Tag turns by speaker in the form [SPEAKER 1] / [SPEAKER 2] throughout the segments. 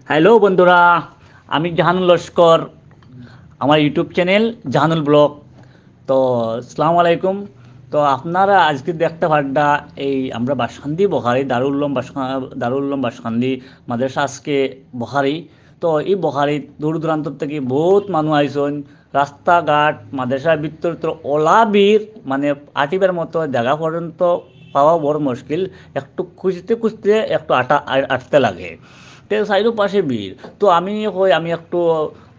[SPEAKER 1] Hello বন্ধুরা, আমি জাহানুল লস্কর, আমার ইউটিউব চ্যানেল জাহানুল ব্লগ। তো আসসালামু আলাইকুম। তো আপনারা আজকে দেখতে পাড্ডা এই আমরা বাসখান্দি বখারি দারুল উলুম বাসখান্দি মাদ্রাসা আজকে বখারি। তো এই বখারি দূর দূরান্ত থেকে বহুত মানুষ আইসন। রাস্তাঘাট মাদ্রাসার ভিতর তো ওলাবির মানে আটিবার মতো জায়গা পর্যন্ত পাওয়া বড় মুশকিল। একটু খুঁজতে খুঁজতে একটু আটতে লাগে। তো চাইরো পাশে ভিড়। তো আমি কই আমি একটু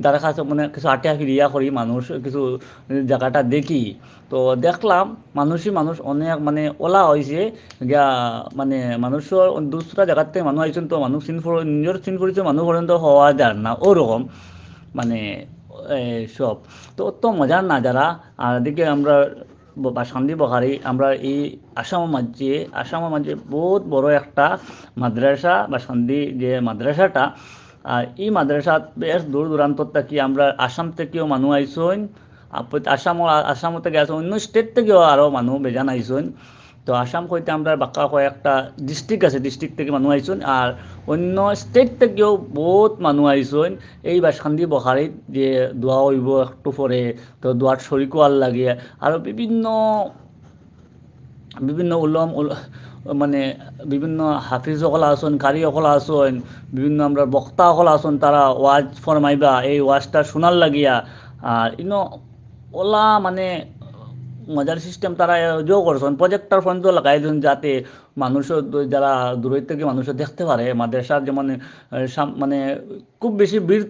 [SPEAKER 1] যারা কাছে মানে কিছু আটিয়া ফিরিয়া করি মানুষ কিছু জায়গাটা দেখি। তো দেখলাম মানুষ অনেক মানে ওলা হয়েছে গিয়া মানে মানুষের দুসরা জায়গার থেকে মানুষ আইসেন। তো মানুষ নিজের চিন পরিচয় মানুষ পর্যন্ত হওয়া যায় না ওরকম মানে সব। তো অত মজার নাজারা। আর এদিকে আমরা বাসন্তী বখারি আমরা এই আসামের মাঝে বহুত বড় একটা মাদ্রাসা বাসন্তী যে মাদ্রাসাটা। আর এই মাদ্রাসাত বেশ দূর দূরান্ত থাকি আমরা আসাম থেকেও মানুষ আইসইন। আসাম থেকে আছে অন্য স্টেট থেকেও আরও মানুষ বেজান আইসইন। তো আসাম হইতে আমরা বাক্কা কয়েকটা ডিস্ট্রিক্ট আছে, ডিস্ট্রিক্ট থেকে মানুষ আইসইন। আর অন্য স্টেট থেকেও বহুত মানুষ আইসইন এই বাসখান্দি বখারিত যে দোয়া হইব একটু পরে। তো দোয়ার শরিকও আর লাগে। আর বিভিন্ন বিভিন্ন মানে বিভিন্ন হাফিজসকল আছেন, কারিসকল আছেন, বিভিন্ন আমরা বক্তাসকল আছেন, তারা ওয়াজ ফরমাইবা এই ওয়াজটা শোনার লাগিয়া। আর ওলা মানে মজার সিস্টেম তারা যোগ করছেন, প্রজেক্টর পর্যন্ত লাগাই দিন যাতে মানুষও যারা দূরের থেকে মানুষও দেখতে পারে মাদ্রাসার যেমন মানে খুব বেশি ভিড়।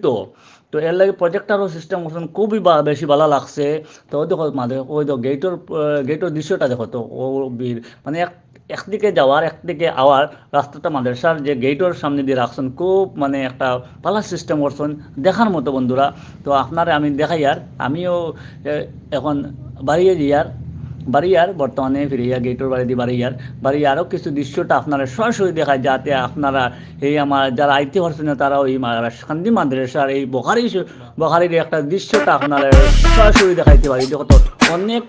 [SPEAKER 1] তো এর লাগে প্রজেক্টারও সিস্টেম করছেন, খুবই বেশি ভালো লাগছে। তো ওই দেখো ওই তো গেটের দৃশ্যটা দেখো তো ও ভিড় মানে একদিকে যাওয়ার একদিকে আওয়ার রাস্তাটা মাদ্রাসার যে গেটের সামনে দিয়ে রাখছেন, খুব মানে একটা ভালো সিস্টেম করছেন দেখার মতো বন্ধুরা। তো আপনারা আমি দেখাই আর আমিও এখন বাড়িয়ার বর্তমানে ফিরিয়া গেটের বাড়ি দিয়ে বাড়ি আরও কিছু দৃশ্যটা আপনারা সরাসরি দেখায় যাতে আপনারা এই আমার যারা আইতে পারছেন না তারাও এই শান্তি মাদ্রাসার এই বখারির একটা দৃশ্যটা আপনারা সরাসরি দেখাইতে পারি। দেখো তো অনেক